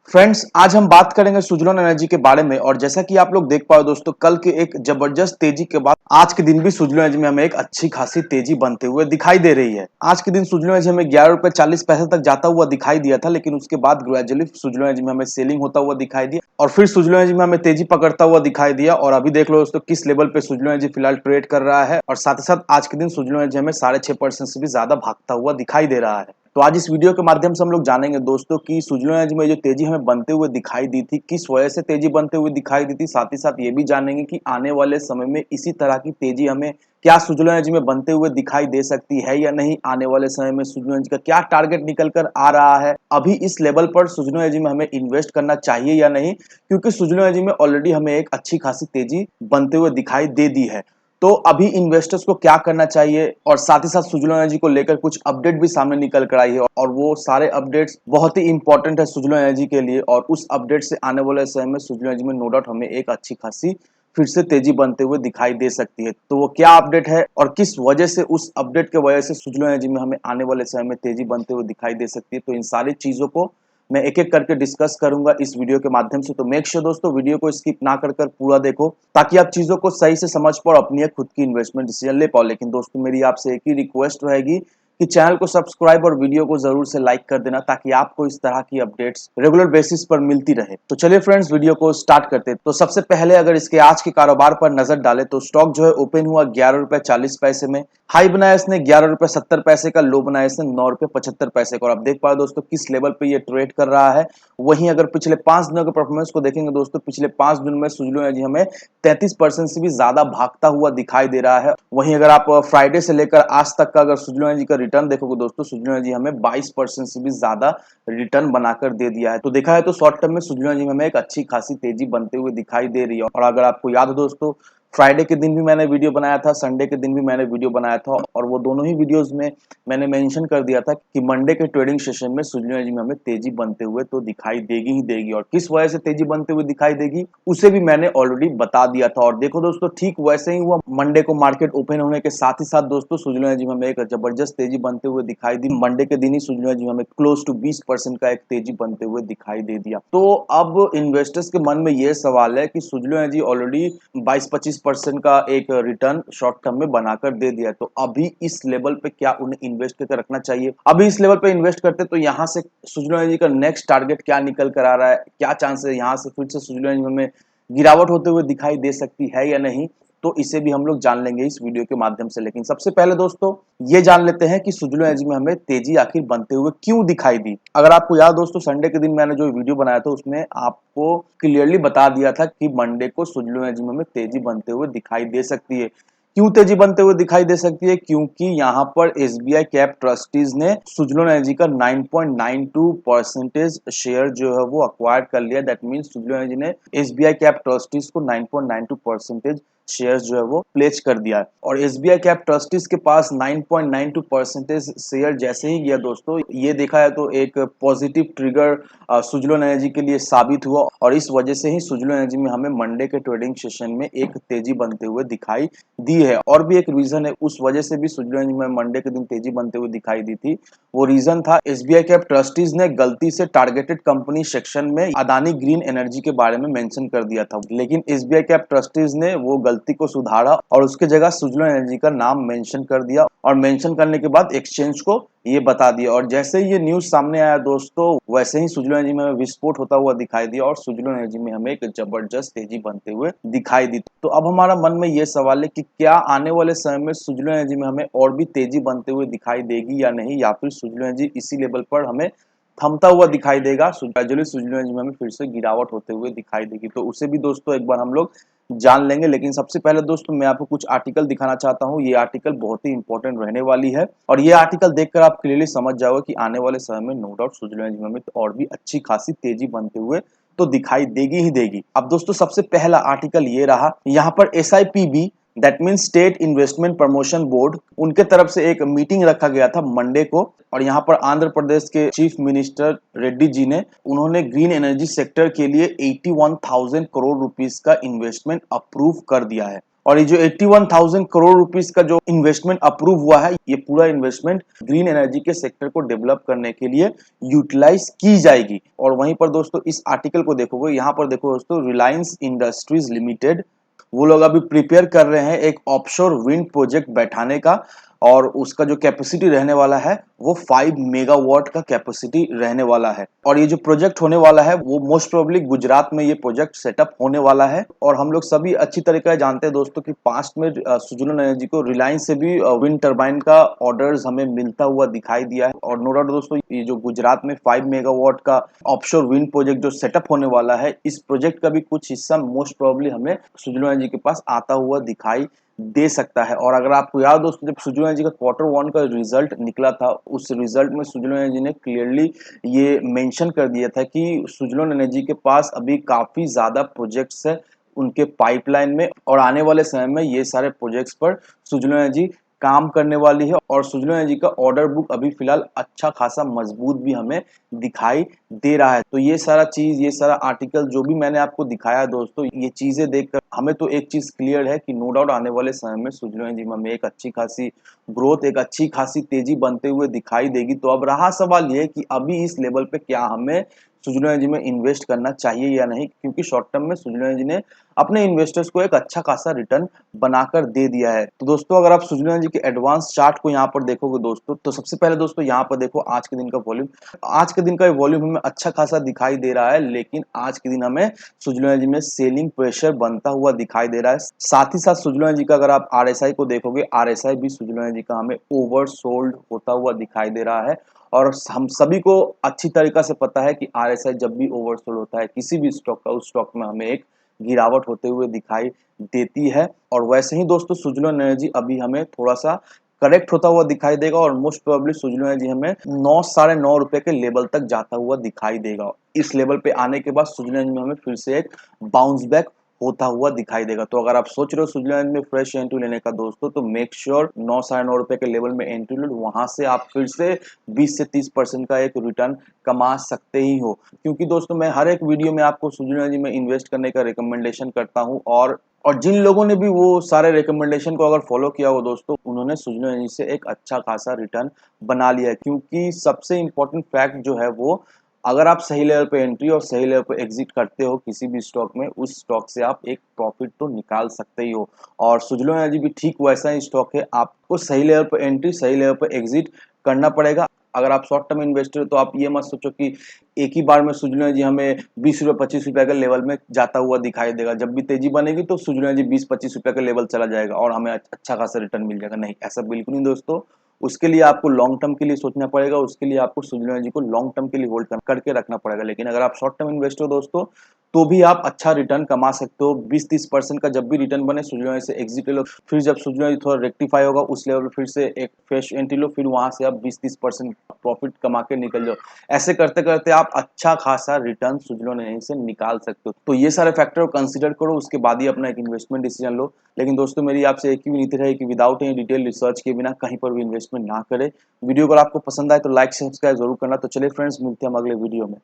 Friends, आज हम बात करेंगे सुजलोन एनर्जी के बारे में। और जैसा कि आप लोग देख पाओ दोस्तों, कल के एक जबरदस्त तेजी के बाद आज के दिन भी सुजलोन एनर्जी में हमें एक अच्छी खासी तेजी बनते हुए दिखाई दे रही है। आज के दिन सुजलोन एनर्जी हमें 11 रुपए 40 पैसे तक जाता हुआ दिखाई दिया था, लेकिन उसके बाद ग्रेजुअली सुजलोन एनर्जी में हमें सेलिंग होता हुआ दिखाई दिया और फिर सुजलोन एनर्जी में हमें तेजी पकड़ता हुआ दिखाई दिया। और अभी देख लो दोस्तों, किस लेवल पे सुजलोन एनर्जी फिलहाल ट्रेड कर रहा है। और साथ ही साथ आज के दिन सुजलोन एनर्जी हमें 6.5% से भी ज्यादा भागता हुआ दिखाई दे रहा है। तो आज इस वीडियो के माध्यम से हम लोग जानेंगे दोस्तों कि सुजलोन एनर्जी में जो तेजी हमें बनते हुए दिखाई दी थी, किस वजह से तेजी बनते हुए दिखाई दी थी। साथ ही साथ ये भी जानेंगे कि आने वाले समय में इसी तरह की तेजी हमें क्या सुजलोन एनर्जी में बनते हुए दिखाई दे सकती है या नहीं। आने वाले समय में सुजलोन एनर्जी का क्या टारगेट निकल कर आ रहा है, अभी इस लेवल पर सुजलोन एनर्जी में हमें इन्वेस्ट करना चाहिए या नहीं, क्योंकि सुजलोन एनर्जी में ऑलरेडी हमें एक अच्छी खासी तेजी बनते हुए दिखाई दे दी है। तो अभी इन्वेस्टर्स को क्या करना चाहिए, और साथ ही साथ सुजलोन एनर्जी को लेकर कुछ अपडेट भी सामने निकल कर आई है और वो सारे अपडेट्स बहुत ही इंपॉर्टेंट है सुजलोन एनर्जी के लिए। और उस अपडेट से आने वाले समय में सुजलोन एनर्जी में नो डाउट हमें एक अच्छी खासी फिर से तेजी बनते हुए दिखाई दे सकती है। तो वो क्या अपडेट है और किस वजह से, उस अपडेट के वजह से सुजलोन एनर्जी में हमें आने वाले समय में तेजी बनते हुए दिखाई दे सकती है, तो इन सारी चीजों को मैं एक एक करके डिस्कस करूंगा इस वीडियो के माध्यम से। तो मेक श्योर दोस्तों, वीडियो को स्किप ना कर पूरा देखो, ताकि आप चीजों को सही से समझ पाओ और अपनी एक खुद की इन्वेस्टमेंट डिसीजन ले पाओ। लेकिन दोस्तों, मेरी आपसे एक ही रिक्वेस्ट रहेगी कि चैनल को सब्सक्राइब और वीडियो को जरूर से लाइक कर देना, ताकि आपको इस तरह की अपडेट्स रेगुलर बेसिस पर मिलती रहे। तो चलिए फ्रेंड्स, वीडियो को स्टार्ट करते हैं। तो सबसे पहले अगर इसके आज के कारोबार पर नजर डालें तो स्टॉक जो है ओपन हुआ 11 रुपए 40 पैसे में, हाई बनाया इसने 11 रुपए 70 पैसे का, लो बनाया इसने 9 रुपए 75 पैसे का। और आप देख पाओ दोस्तों किस लेवल पे ये ट्रेड कर रहा है। वहीं अगर पिछले 5 दिनों के परफॉर्मेंस को देखेंगे दोस्तों, पिछले 5 दिन में सुजलोन एनर्जी हमें 33% से भी ज्यादा भागता हुआ दिखाई दे रहा है। वहीं अगर आप फ्राइडे से लेकर आज तक का अगर सुजलोन एनर्जी का रिटर्न देखोगे दोस्तों, सुजलोन एनर्जी हमें 22% से भी ज्यादा रिटर्न बनाकर दे दिया है। तो देखा है तो शॉर्ट टर्म में सुजलोन एनर्जी में हमें एक अच्छी खासी तेजी बनते हुए दिखाई दे रही है। और अगर आपको याद हो दोस्तों, फ्राइडे के दिन भी मैंने वीडियो बनाया था, संडे के दिन भी मैंने वीडियो बनाया था, और वो दोनों ही वीडियोस में मैंने मेंशन कर दिया था कि मंडे के ट्रेडिंग सेशन में सुजलोन एनर्जी में हमें तेजी बनते हुए तो दिखाई देगी ही देगी। और किस वजह से तेजी बनते हुए दिखाई देगी उसे भी मैंने ऑलरेडी बता दिया था। और देखो दोस्तों, ठीक वैसे ही हुआ। मंडे को मार्केट ओपन होने के साथ ही साथ दोस्तों सुजलोन एनर्जी में हमें एक जबरदस्त तेजी बनते हुए दिखाई दी। मंडे के दिन ही सुजलोन एनर्जी में हमें क्लोज टू 20% का एक तेजी बनते हुए दिखाई दे दिया। तो अब इन्वेस्टर्स के मन में यह सवाल है कि सुजलोन एनर्जी ऑलरेडी 22-25% का एक रिटर्न शॉर्ट टर्म में बनाकर दे दिया, तो अभी इस लेवल पे क्या उन्हें इन्वेस्ट करके रखना चाहिए। अभी इस लेवल पे इन्वेस्ट करते तो यहाँ से सुजलोन एनर्जी का नेक्स्ट टारगेट क्या निकल कर आ रहा है, क्या चांस है यहाँ से फिर से सुजलोन एनर्जी में गिरावट होते हुए दिखाई दे सकती है या नहीं, तो इसे भी हम लोग जान लेंगे इस वीडियो के माध्यम से। लेकिन सबसे पहले दोस्तों ये जान लेते हैं कि सुजलोन एनर्जी में हमें तेजी आखिर बनते हुए क्यों दिखाई दी। अगर आपको याद दोस्तों, संडे के दिन मैंने जो वीडियो बनाया था उसमें आपको क्लियरली बता दिया था कि मंडे को सुजलोन एनर्जी में हमें तेजी बनते हुए दिखाई दे सकती है। क्यों तेजी बनते हुए दिखाई दे सकती है? क्योंकि यहाँ पर एसबीआई कैप ट्रस्टीज ने सुजलोन एनर्जी का 9.92% शेयर जो है वो अक्वायर कर लिया। दैट मीन्स सुजलोन एनर्जी ने एसबीआई कैप ट्रस्टीज को 9.92% शेयर्स जो है वो प्लेज कर दिया है। और एसबीआई कैप ट्रस्टीज के पास 9.92% शेयर जैसे ही गया दोस्तों, ये देखा है तो एक पॉजिटिव ट्रिगर सुजलोन एनर्जी के लिए साबित हुआ। और इस वजह से ही सुजलोन एनर्जी में हमें मंडे के ट्रेडिंग सेशन में एक तेजी बनते हुए दिखाई दी है। और भी एक रीजन है उस वजह से भी सुजलोन एनर्जी में मंडे के दिन तेजी बनते हुए दिखाई दी थी। वो रीजन था, एसबीआई कैप ट्रस्टीज ने गलती से टारगेटेड कंपनी सेक्शन में अदानी ग्रीन एनर्जी के बारे में मेंशन कर दिया था, लेकिन एसबीआई कैप ट्रस्टीज ने वो गलती को सुधारा और उसके जगह सुजलोन एनर्जी का नाम मेंशन कर दिया। और मेंशन करने के बाद एक्सचेंज को ये बता दिया। और जैसे ही ये न्यूज सामने आया दोस्तों, वैसे ही सुजलोन एनर्जी में विस्फोट होता हुआ दिखाई दिया और सुजलोन एनर्जी में हमें एक जबरदस्त तेजी बनते हुए दिखाई दी। तो अब हमारा मन में ये सवाल है कि क्या आने वाले समय में सुजलोन एनर्जी में हमें और भी तेजी बनते हुए दिखाई देगी या नहीं, या फिर सुजलोन एनर्जी इसी लेवल पर हमें थमता हुआ दिखाई देगा, ग्रेजुअली सुजलोन एनर्जी में हमें फिर से गिरावट होते हुए दिखाई देगी। तो उसे भी दोस्तों एक बार हम लोग जान लेंगे। लेकिन सबसे पहले दोस्तों मैं आपको कुछ आर्टिकल दिखाना चाहता हूँ। ये आर्टिकल बहुत ही इंपॉर्टेंट रहने वाली है और ये आर्टिकल देखकर आप क्लियरली समझ जाओगे कि आने वाले समय में नो डाउट सुजलोन एनर्जी में और भी अच्छी खासी तेजी बनते हुए तो दिखाई देगी ही देगी। अब दोस्तों सबसे पहला आर्टिकल ये रहा, यहाँ पर SIPB that mean estate investment promotion board, उनके तरफ से एक मीटिंग रखा गया था मंडे को। और यहाँ पर आंध्र प्रदेश के चीफ मिनिस्टर रेड्डी जी ने, उन्होंने ग्रीन एनर्जी सेक्टर के लिए 81,000 करोड़ रुपीस का इन्वेस्टमेंट अप्रूव कर दिया है। और ये जो 81,000 करोड़ रुपीस का जो इन्वेस्टमेंट अप्रूव हुआ है, ये पूरा इन्वेस्टमेंट ग्रीन एनर्जी के सेक्टर को डेवलप करने के लिए यूटिलाइज की जाएगी। और वहीं पर दोस्तों इस आर्टिकल को देखोगे, यहाँ पर देखो दोस्तों, रिलायंस इंडस्ट्रीज लिमिटेड वो लोग अभी प्रिपेयर कर रहे हैं एक ऑफशोर विंड प्रोजेक्ट बैठाने का, और उसका जो कैपेसिटी रहने वाला है वो 5 मेगावाट का कैपेसिटी रहने वाला है। और ये जो प्रोजेक्ट होने वाला है वो मोस्ट प्रोबेबली गुजरात में ये प्रोजेक्ट सेटअप होने वाला है। और हम लोग सभी अच्छी तरीके से जानते हैं दोस्तों कि पास्ट में सुजुलोन एनर्जी को रिलायंस से भी विंड टर्बाइन का ऑर्डर्स हमें मिलता हुआ दिखाई दिया है। और नो डाउट दोस्तों, ये जो गुजरात में 5 मेगावाट का ऑफशोर विंड प्रोजेक्ट जो सेटअप होने वाला है, इस प्रोजेक्ट का भी कुछ हिस्सा मोस्ट प्रोबेबली हमें सुजुलोन एनर्जी के पास आता हुआ दिखाई दे सकता है। और अगर आपको याद दोस्तों, जब सुजुलोन एनर्जी का Q1 का रिजल्ट निकला था, उस रिजल्ट में सुजुलोन एनर्जी ने क्लियरली ये मेंशन कर दिया था कि सुजुलोन एनर्जी के पास अभी काफी ज्यादा प्रोजेक्ट्स है उनके पाइपलाइन में, और आने वाले समय में ये सारे प्रोजेक्ट्स पर सुजुलोन एनर्जी काम करने वाली है। और सुजुलोन एनर्जी का ऑर्डर बुक अभी फिलहाल अच्छा खासा मजबूत भी हमें दिखाई दे रहा है। तो ये सारा चीज, ये सारा आर्टिकल जो भी मैंने आपको दिखाया दोस्तों, ये चीजें देखकर हमें तो एक चीज क्लियर है कि नो डाउट आने वाले समय में सुजुलोन एनर्जी में एक अच्छी खासी ग्रोथ, एक अच्छी खासी तेजी बनते हुए दिखाई देगी। तो अब रहा सवाल ये कि अभी इस लेवल पे क्या हमें सुजुलोन एनर्जी में इन्वेस्ट करना चाहिए या नहीं, क्योंकि शॉर्ट टर्म में सुजुलोन एनर्जी ने अपने इन्वेस्टर्स को एक अच्छा खासा रिटर्न बनाकर दे दिया है। तो दोस्तों अगर आप सुजुलोन एनर्जी के एडवांस चार्ट को यहाँ पर देखोगे दोस्तों, तो सबसे पहले दोस्तों यहाँ पर देखो आज के दिन का वॉल्यूम। आज के दिन का वॉल्यूम हमें अच्छा खासा दिखाई दे रहा है, लेकिन आज के दिन हमें सुजुलोन एनर्जी में सेलिंग प्रेशर बनता हुआ दिखाई दे रहा है। साथ ही साथ सुजुलोन एनर्जी का अगर आप आरएसआई को देखोगे, आरएसआई भी सुजुलोन एनर्जी का हमें ओवर सोल्ड होता हुआ दिखाई दे रहा है। और हम सभी को अच्छी तरीका से पता है कि आरएसआई जब भी ओवरसोल्ड होता है किसी भी स्टॉक का, उस स्टॉक में हमें एक गिरावट होते हुए दिखाई देती है। और वैसे ही दोस्तों सुजुलोन एनर्जी अभी हमें थोड़ा सा करेक्ट होता हुआ दिखाई देगा, और मोस्ट प्रोबेबली सुजुलोन एनर्जी हमें 9 साढ़े 9 रुपए के लेवल तक जाता हुआ दिखाई देगा। इस लेवल पे आने के बाद सुजुलोन एनर्जी में हमें फिर से एक बाउंस बैक होता हुआ दिखाई देगा। तो अगर आप सोच रहे हो सुजुलोन एनर्जी में फ्रेश एंट्री लेने का दोस्तों, तो मेक श्योर 9 साढ़े 9 रुपए के लेवल में एंट्री लो, वहां से आप फिर से 20 से 30% का एक रिटर्न कमा सकते ही हो। क्योंकि दोस्तों मैं हर एक वीडियो में आपको सुजुलोन एनर्जी में इन्वेस्ट करने का रिकमेंडेशन करता हूँ, और जिन लोगों ने भी वो सारे रिकमेंडेशन को अगर फॉलो किया हो दोस्तों, उन्होंने सुजुलोन एनर्जी से एक अच्छा खासा रिटर्न बना लिया है। क्योंकि सबसे इंपॉर्टेंट फैक्ट जो है वो, अगर आप सही लेवल पे एंट्री और सही लेवल पे एग्जिट करते हो किसी भी स्टॉक में, उस स्टॉक से आप एक प्रॉफिट तो निकाल सकते ही हो। और सुजुलोन एनर्जी भी ठीक वैसा ही स्टॉक है, आपको सही लेवल पे एंट्री, सही लेवल पे एग्जिट करना पड़ेगा। अगर आप शॉर्ट टर्म इन्वेस्टर हो तो आप ये मत सोचो कि एक ही बार में सुजुलोन एनर्जी हमें 20 रुपए 25 रुपए के लेवल में जाता हुआ दिखाई देगा। जब भी तेजी बनेगी तो सुजुलोन एनर्जी 20-25 रुपए के लेवल चला जाएगा और हमें अच्छा खासा रिटर्न मिल जाएगा। नहीं, ऐसा बिल्कुल नहीं दोस्तों। उसके लिए आपको लॉन्ग टर्म के लिए सोचना पड़ेगा, उसके लिए आपको सुजुलोन एनर्जी को लॉन्ग टर्म के लिए होल्ड करके रखना पड़ेगा। लेकिन अगर आप शॉर्ट टर्म इन्वेस्टर हो दोस्तों, तो भी आप अच्छा रिटर्न कमा सकते हो। 20-30% का जब भी रिटर्न बने सुजुलोन एनर्जी से एग्जिट ले लो, फिर जब सुजुलोन एनर्जी थोड़ा रेक्टिफाई होगा उस लेवल पर फिर से एक फ्रेश एंट्री लो, फिर वहां से आप 20-30% प्रॉफिट कमा के निकल जाओ। ऐसे करते करते आप अच्छा खासा रिटर्न सुजुलोन एनर्जी से निकाल सकते हो। तो ये सारे फैक्टर को कंसीडर करो, उसके बाद ही अपना एक इन्वेस्टमेंट डिसीजन लो। लेकिन दोस्तों मेरी आपसे एक ही विनती रहे कि विदाउट एनी डिटेल रिसर्च के बिना कहीं पर भी इन्वेस्टमेंट ना करें। वीडियो अगर आपको पसंद आए तो लाइक सब्सक्राइब जरूर करना। तो चलिए फ्रेंड्स, मिलते हैं हम अगले वीडियो में।